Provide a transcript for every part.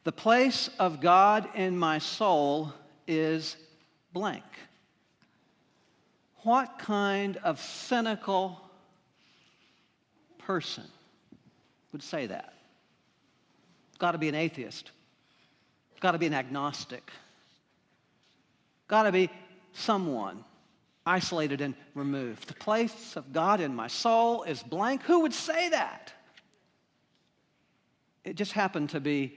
The place of God in my soul is blank. What kind of cynical person would say that? It's got to be an atheist. It's got to be an agnostic. Got to be someone isolated and removed. The place of God in my soul is blank. Who would say that? It just happened to be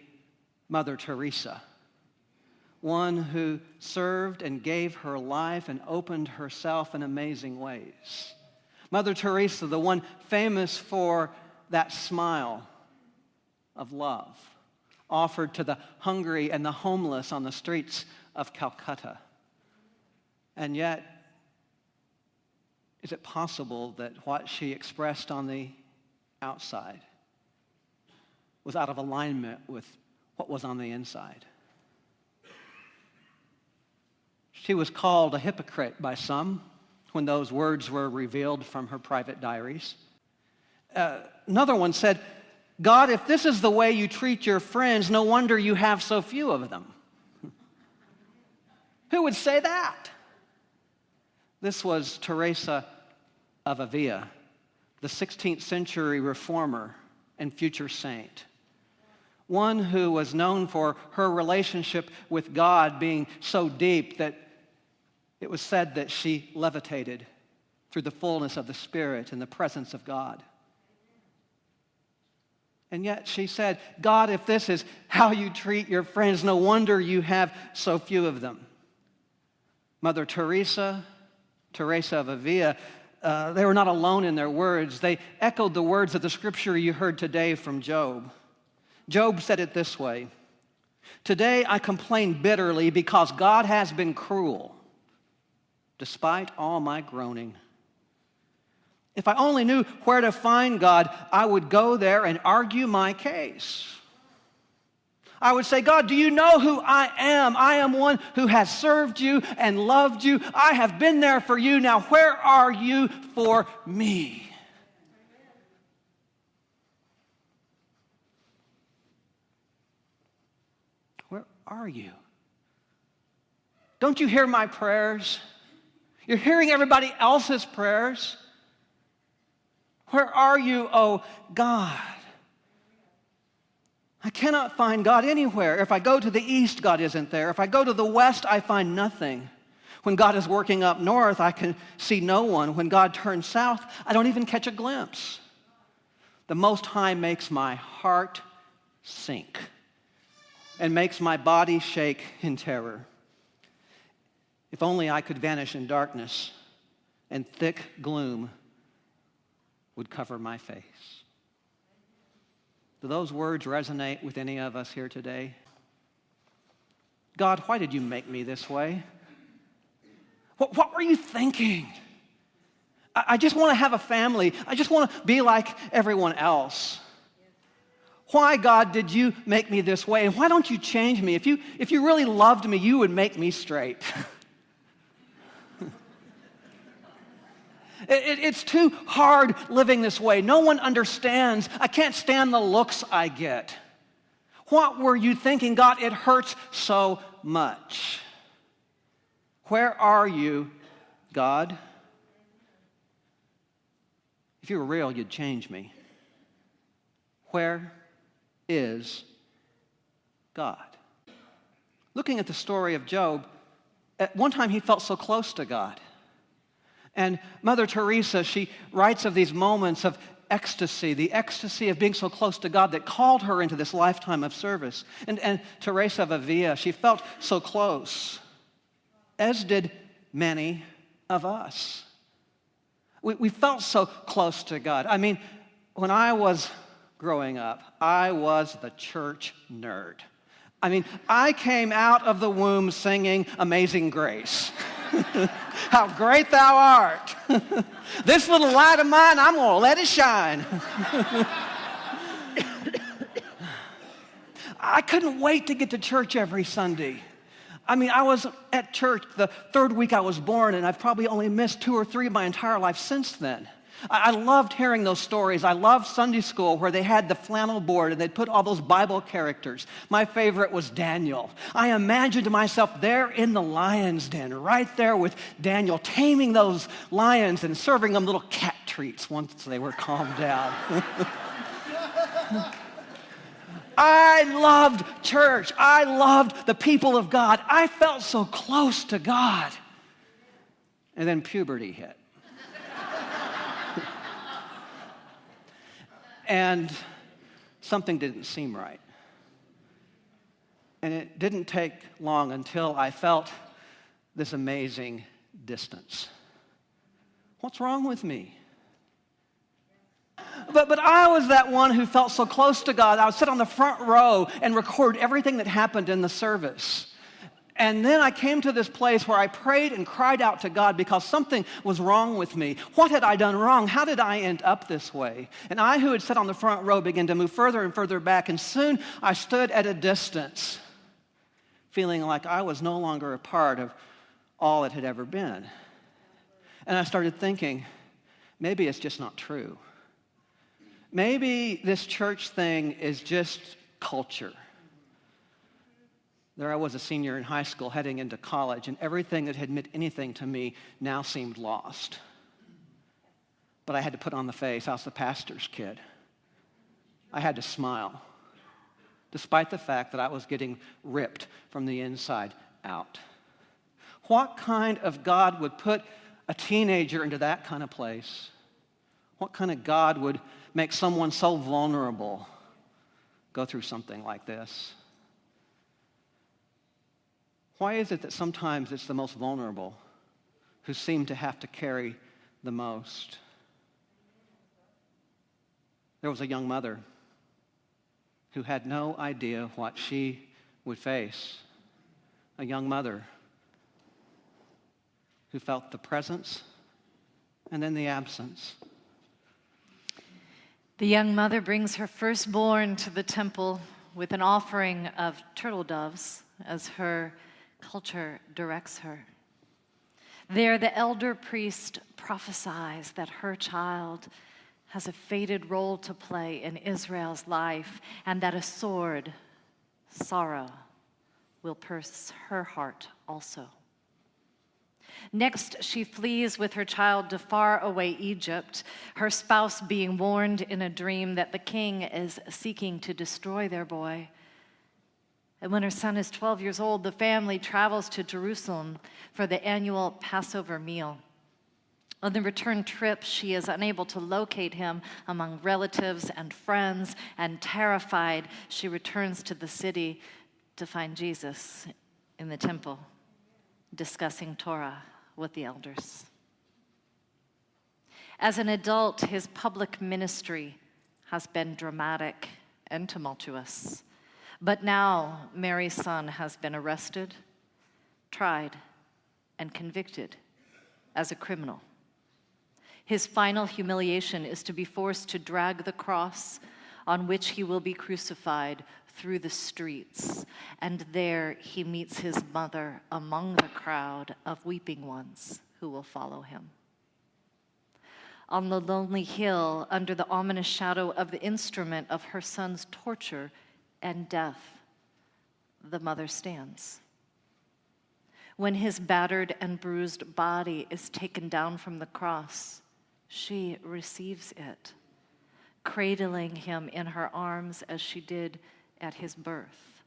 Mother Teresa, one who served and gave her life and opened herself in amazing ways. Mother Teresa, the one famous for that smile of love offered to the hungry and the homeless on the streets of Calcutta. And yet, is it possible that what she expressed on the outside was out of alignment with what was on the inside? She was called a hypocrite by some when those words were revealed from her private diaries. Another one said, God, if this is the way you treat your friends, no wonder you have so few of them. Who would say that? This was Teresa of Avila, the 16th century reformer and future saint. One who was known for her relationship with God being so deep that it was said that she levitated through the fullness of the Spirit in the presence of God. And yet she said, God, if this is how you treat your friends, no wonder you have so few of them. Mother Teresa of Avila, they were not alone in their words. They echoed the words of the scripture you heard today from Job. Job said it this way, today I complain bitterly because God has been cruel, despite all my groaning. If I only knew where to find God, I would go there and argue my case. I would say, God, do you know who I am? I am one who has served you and loved you. I have been there for you. Now, where are you for me? Where are you? Don't you hear my prayers? You're hearing everybody else's prayers. Where are you, oh God? I cannot find God anywhere. If I go to the east, God isn't there. If I go to the west, I find nothing. When God is working up north, I can see no one. When God turns south, I don't even catch a glimpse. The Most High makes my heart sink and makes my body shake in terror. If only I could vanish in darkness and thick gloom would cover my face. Do those words resonate with any of us here today? God, why did you make me this way? What were you thinking? I just want to have a family. I just want to be like everyone else. Why, God, did you make me this way? And why don't you change me? If you really loved me, you would make me straight. It's too hard living this way. No one understands. I can't stand the looks I get. What were you thinking, God? It hurts so much. Where are you, God? If you were real, you'd change me. Where is God? Looking at the story of Job, at one time he felt so close to God. And Mother Teresa, she writes of these moments of ecstasy, the ecstasy of being so close to God that called her into this lifetime of service. And Teresa of Avila, she felt so close, as did many of us. We felt so close to God. I mean, when I was growing up, I was the church nerd. I mean, I came out of the womb singing Amazing Grace. How great thou art. This little light of mine, I'm going to let it shine. I couldn't wait to get to church every Sunday. I mean, I was at church the third week I was born, and I've probably only missed 2 or 3 my entire life since then. I loved hearing those stories. I loved Sunday school where they had the flannel board and they'd put all those Bible characters. My favorite was Daniel. I imagined myself there in the lion's den, right there with Daniel, taming those lions and serving them little cat treats once they were calmed down. I loved church. I loved the people of God. I felt so close to God. And then puberty hit. And something didn't seem right. And it didn't take long until I felt this amazing distance. What's wrong with me? But I was that one who felt so close to God. I would sit on the front row and record everything that happened in the service. And then I came to this place where I prayed and cried out to God because something was wrong with me. What had I done wrong? How did I end up this way? And I, who had sat on the front row, began to move further and further back. And soon I stood at a distance, feeling like I was no longer a part of all it had ever been. And I started thinking, maybe it's just not true. Maybe this church thing is just culture. There I was, a senior in high school heading into college, and everything that had meant anything to me now seemed lost. But I had to put on the face. I was the pastor's kid. I had to smile, despite the fact that I was getting ripped from the inside out. What kind of God would put a teenager into that kind of place? What kind of God would make someone so vulnerable go through something like this? Why is it that sometimes it's the most vulnerable who seem to have to carry the most? There was a young mother who had no idea what she would face. A young mother who felt the presence and then the absence. The young mother brings her firstborn to the temple with an offering of turtle doves as her culture directs her. There, the elder priest prophesies that her child has a fated role to play in Israel's life, and that a sword, sorrow, will pierce her heart also. Next, she flees with her child to faraway Egypt, her spouse being warned in a dream that the king is seeking to destroy their boy. And when her son is 12 years old, the family travels to Jerusalem for the annual Passover meal. On the return trip, she is unable to locate him among relatives and friends, and terrified, she returns to the city to find Jesus in the temple, discussing Torah with the elders. As an adult, his public ministry has been dramatic and tumultuous. But now, Mary's son has been arrested, tried, and convicted as a criminal. His final humiliation is to be forced to drag the cross on which he will be crucified through the streets, and there he meets his mother among the crowd of weeping ones who will follow him. On the lonely hill, under the ominous shadow of the instrument of her son's torture and death, the mother stands. When his battered and bruised body is taken down from the cross, she receives it, cradling him in her arms as she did at his birth.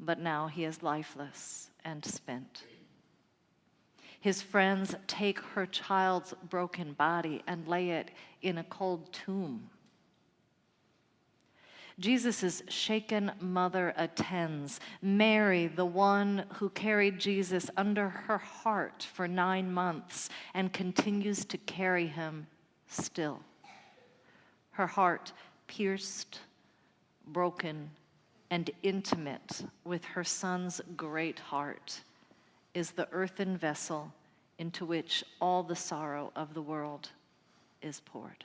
But now he is lifeless and spent. His friends take her child's broken body and lay it in a cold tomb. Jesus' shaken mother attends. Mary, the one who carried Jesus under her heart for 9 months and continues to carry him still. Her heart pierced, broken, and intimate with her son's great heart, is the earthen vessel into which all the sorrow of the world is poured.